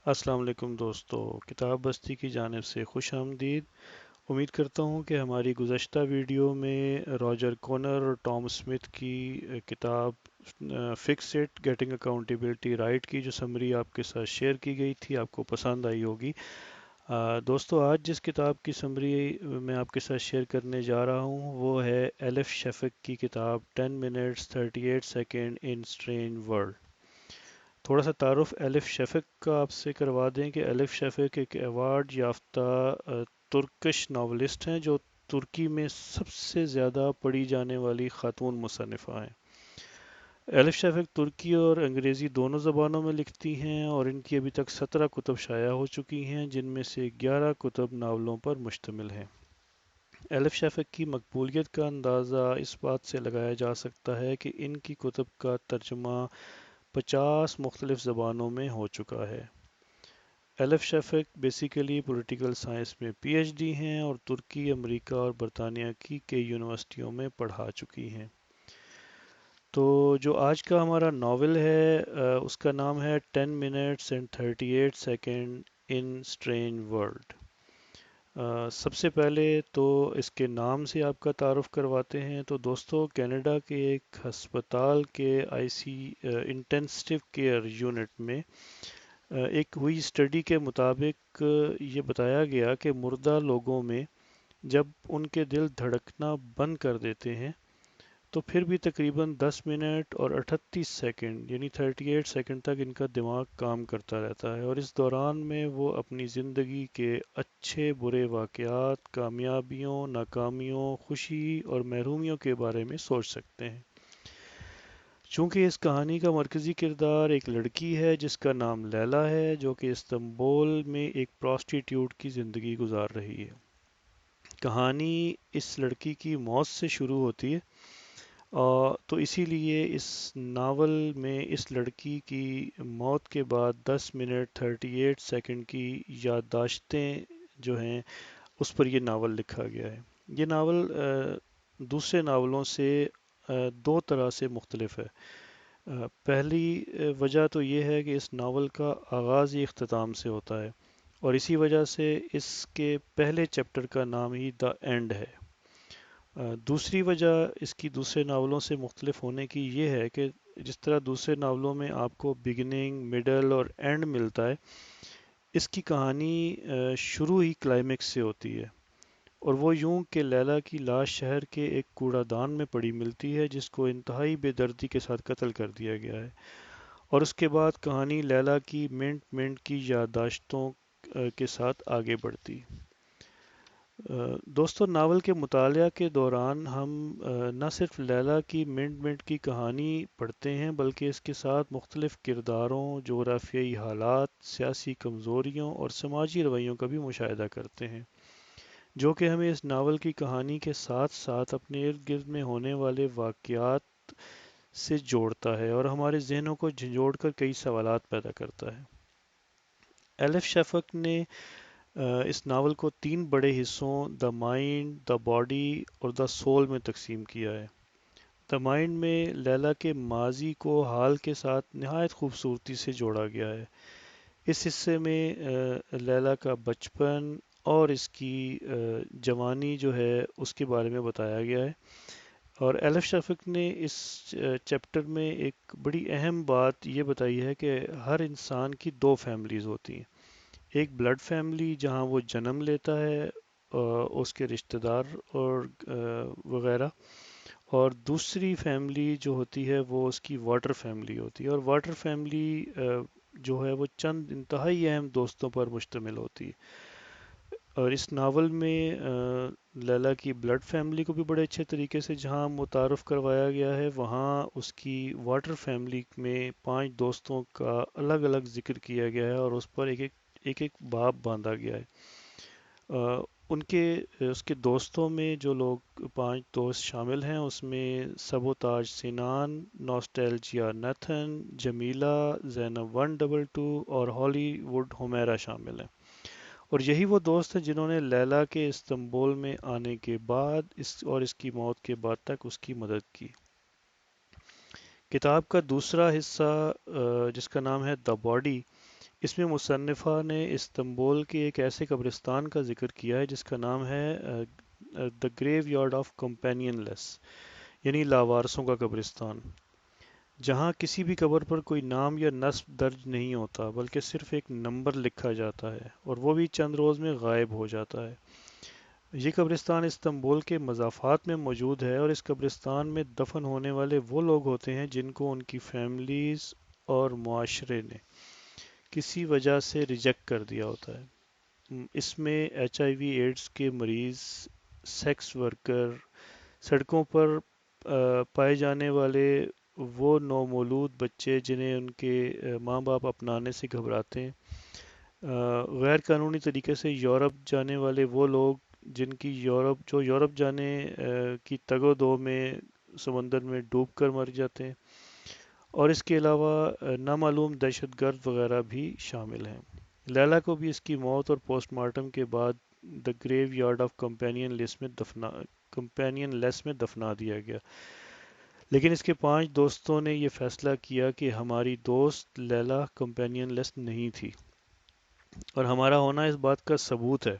السلام علیکم دوستو، کتاب بستی کی جانب سے خوش آمدید۔ امید کرتا ہوں کہ ہماری گزشتہ ویڈیو میں راجر کونر اور ٹام سمتھ کی کتاب fix it getting accountability right کی جو سمری آپ کے ساتھ شیئر کی گئی تھی آپ کو پسند آئی ہوگی۔ دوستو، آج جس کتاب کی سمری میں آپ کے ساتھ شیئر کرنے جا رہا ہوں وہ ہے ایلف شیفک کی کتاب 10 minutes 38 second in strange world. تھوڑا سا تعارف ایلف شیفک کا آپ سے کروا دیں کہ ایلف شیفک ایک ایوارڈ یافتہ ترکش ناولسٹ ہیں جو ترکی میں سب سے زیادہ پڑھی جانے والی خاتون مصنفہ ہیں۔ ایلف شیفک ترکی اور انگریزی دونوں زبانوں میں لکھتی ہیں اور ان کی ابھی تک 17 کتب شائع ہو چکی ہیں جن میں سے 11 کتب ناولوں پر مشتمل ہیں۔ ایلف شیفک کی مقبولیت کا اندازہ اس بات سے لگایا جا سکتا ہے کہ ان کی کتب کا ترجمہ 50 مختلف زبانوں میں ہو چکا ہے۔ ایلف شیفک بیسیکلی پولیٹیکل سائنس میں پی ایچ ڈی ہیں اور ترکی، امریکہ اور برطانیہ کی کئی یونیورسٹیوں میں پڑھا چکی ہیں۔ تو جو آج کا ہمارا ناول ہے اس کا نام ہے 10 minutes and 38 second in strange world. سب سے پہلے تو اس کے نام سے آپ کا تعارف کرواتے ہیں۔ تو دوستو، کینیڈا کے ایک ہسپتال کے آئی سی انٹینسیو کیئر یونٹ میں ایک ہوئی اسٹڈی کے مطابق یہ بتایا گیا کہ مردہ لوگوں میں جب ان کے دل دھڑکنا بند کر دیتے ہیں تو پھر بھی تقریباً 10 منٹ اور 38 سیکنڈ یعنی 38 سیکنڈ تک ان کا دماغ کام کرتا رہتا ہے، اور اس دوران میں وہ اپنی زندگی کے اچھے برے واقعات، کامیابیوں، ناکامیوں، خوشی اور محرومیوں کے بارے میں سوچ سکتے ہیں۔ چونکہ اس کہانی کا مرکزی کردار ایک لڑکی ہے جس کا نام لیلا ہے جو کہ استنبول میں ایک پراسٹیٹیوٹ کی زندگی گزار رہی ہے۔ کہانی اس لڑکی کی موت سے شروع ہوتی ہے، تو اسی لیے اس ناول میں اس لڑکی کی موت کے بعد 10 منٹ 38 سیکنڈ کی یادداشتیں جو ہیں اس پر یہ ناول لکھا گیا ہے۔ یہ ناول دوسرے ناولوں سے دو طرح سے مختلف ہے۔ پہلی وجہ تو یہ ہے کہ اس ناول کا آغاز ہی اختتام سے ہوتا ہے اور اسی وجہ سے اس کے پہلے چیپٹر کا نام ہی دا اینڈ ہے۔ دوسری وجہ اس کی دوسرے ناولوں سے مختلف ہونے کی یہ ہے کہ جس طرح دوسرے ناولوں میں آپ کو بگننگ، مڈل اور اینڈ ملتا ہے، اس کی کہانی شروع ہی کلائمیکس سے ہوتی ہے، اور وہ یوں کہ لیلا کی لاش شہر کے ایک کوڑا دان میں پڑی ملتی ہے جس کو انتہائی بے دردی کے ساتھ قتل کر دیا گیا ہے، اور اس کے بعد کہانی لیلا کی منٹ منٹ کی یادداشتوں کے ساتھ آگے بڑھتی۔ دوستو، ناول کے مطالعہ کے دوران ہم نہ صرف لیلا کی منٹ منٹ کی کہانی پڑھتے ہیں بلکہ اس کے ساتھ مختلف کرداروں، جغرافیائی حالات، سیاسی کمزوریوں اور سماجی رویوں کا بھی مشاہدہ کرتے ہیں، جو کہ ہمیں اس ناول کی کہانی کے ساتھ ساتھ اپنے ارد گرد میں ہونے والے واقعات سے جوڑتا ہے اور ہمارے ذہنوں کو جھنجھوڑ کر کئی سوالات پیدا کرتا ہے۔ ایلف شیفک نے اس ناول کو 3 بڑے حصوں دا مائنڈ، دا باڈی اور دا سول میں تقسیم کیا ہے۔ دا مائنڈ میں لیلا کے ماضی کو حال کے ساتھ نہایت خوبصورتی سے جوڑا گیا ہے۔ اس حصے میں لیلا کا بچپن اور اس کی جوانی جو ہے اس کے بارے میں بتایا گیا ہے، اور ایلف شفق نے اس چیپٹر میں ایک بڑی اہم بات یہ بتائی ہے کہ ہر انسان کی 2 فیملیز ہوتی ہیں۔ ایک بلڈ فیملی جہاں وہ جنم لیتا ہے، اس کے رشتہ دار اور وغیرہ، اور دوسری فیملی جو ہوتی ہے وہ اس کی واٹر فیملی ہوتی ہے، اور واٹر فیملی جو ہے وہ چند انتہائی اہم دوستوں پر مشتمل ہوتی ہے۔ اور اس ناول میں لیلا کی بلڈ فیملی کو بھی بڑے اچھے طریقے سے جہاں متعارف کروایا گیا ہے، وہاں اس کی واٹر فیملی میں 5 دوستوں کا الگ الگ ذکر کیا گیا ہے اور اس پر ایک ایک باب باندھا گیا ہے۔ ان کے اس کے دوستوں میں جو لوگ 5 دوست شامل ہیں اس میں سبوتاج سینان، نوسٹیلجیا نیتھن، جمیلہ، زینب 122 اور ہالی ووڈ ہومیرا شامل ہیں، اور یہی وہ دوست ہیں جنہوں نے لیلا کے استنبول میں آنے کے بعد اس کی موت کے بعد تک اس کی مدد کی۔ کتاب کا دوسرا حصہ جس کا نام ہے دا باڈی، اس میں مصنفہ نے استنبول کے ایک ایسے قبرستان کا ذکر کیا ہے جس کا نام ہے دا گریو یارڈ آف کمپینین لیس، یعنی لاوارسوں کا قبرستان، جہاں کسی بھی قبر پر کوئی نام یا نسب درج نہیں ہوتا بلکہ صرف ایک نمبر لکھا جاتا ہے اور وہ بھی چند روز میں غائب ہو جاتا ہے۔ یہ قبرستان استنبول کے مضافات میں موجود ہے اور اس قبرستان میں دفن ہونے والے وہ لوگ ہوتے ہیں جن کو ان کی فیملیز اور معاشرے نے کسی وجہ سے ریجیکٹ کر دیا ہوتا ہے۔ اس میں ایچ آئی وی ایڈز کے مریض، سیکس ورکر، سڑکوں پر پائے جانے والے وہ نومولود بچے جنہیں ان کے ماں باپ اپنانے سے گھبراتے ہیں، غیر قانونی طریقے سے یورپ جانے والے وہ لوگ جن کی یورپ جانے کی تگ و دو میں سمندر میں ڈوب کر مر جاتے ہیں، اور اس کے علاوہ نامعلوم دہشت گرد وغیرہ بھی شامل ہیں۔ لیلا کو بھی اس کی موت اور پوسٹ مارٹم کے بعد دی گریو یارڈ آف کمپینین لیس میں دفنا دیا گیا، لیکن اس کے 5 دوستوں نے یہ فیصلہ کیا کہ ہماری دوست لیلا کمپینین لیس نہیں تھی اور ہمارا ہونا اس بات کا ثبوت ہے۔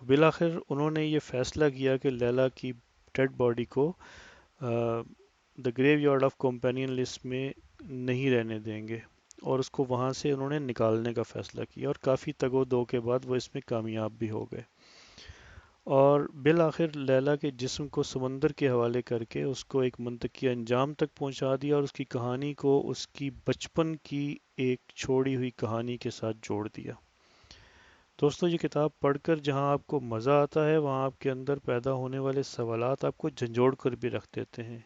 بالآخر انہوں نے یہ فیصلہ کیا کہ لیلا کی ڈیڈ باڈی کو دی گریو یارڈ آف کمپینین لسٹ میں نہیں رہنے دیں گے اور اس کو وہاں سے انہوں نے نکالنے کا فیصلہ کیا، اور کافی تگ و دو کے بعد وہ اس میں کامیاب بھی ہو گئے اور بالآخر لیلا کے جسم کو سمندر کے حوالے کر کے اس کو ایک منطقی انجام تک پہنچا دیا اور اس کی کہانی کو اس کی بچپن کی ایک چھوڑی ہوئی کہانی کے ساتھ جوڑ دیا۔ دوستو، یہ کتاب پڑھ کر جہاں آپ کو مزہ آتا ہے وہاں آپ کے اندر پیدا ہونے والے سوالات آپ کو جھنجھوڑ کر بھی رکھ دیتے ہیں،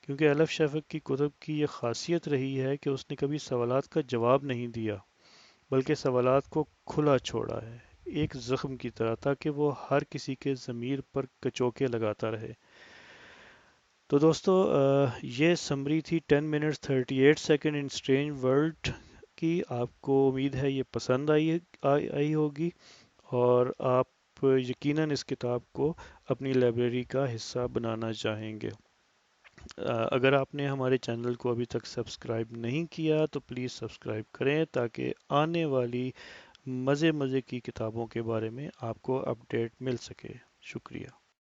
کیونکہ ایلف شفق کی کتب کی یہ خاصیت رہی ہے کہ اس نے کبھی سوالات کا جواب نہیں دیا بلکہ سوالات کو کھلا چھوڑا ہے، ایک زخم کی طرح، تاکہ وہ ہر کسی کے ضمیر پر کچوکے لگاتا رہے۔ تو دوستو، یہ سمری تھی 10 minutes 38 second in strange world کی۔ آپ کو امید ہے یہ پسند آئی ہوگی اور آپ یقیناً اس کتاب کو اپنی لائبریری کا حصہ بنانا چاہیں گے۔ اگر آپ نے ہمارے چینل کو ابھی تک سبسکرائب نہیں کیا تو پلیز سبسکرائب کریں تاکہ آنے والی مزے مزے کی کتابوں کے بارے میں آپ کو اپڈیٹ مل سکے۔ شکریہ۔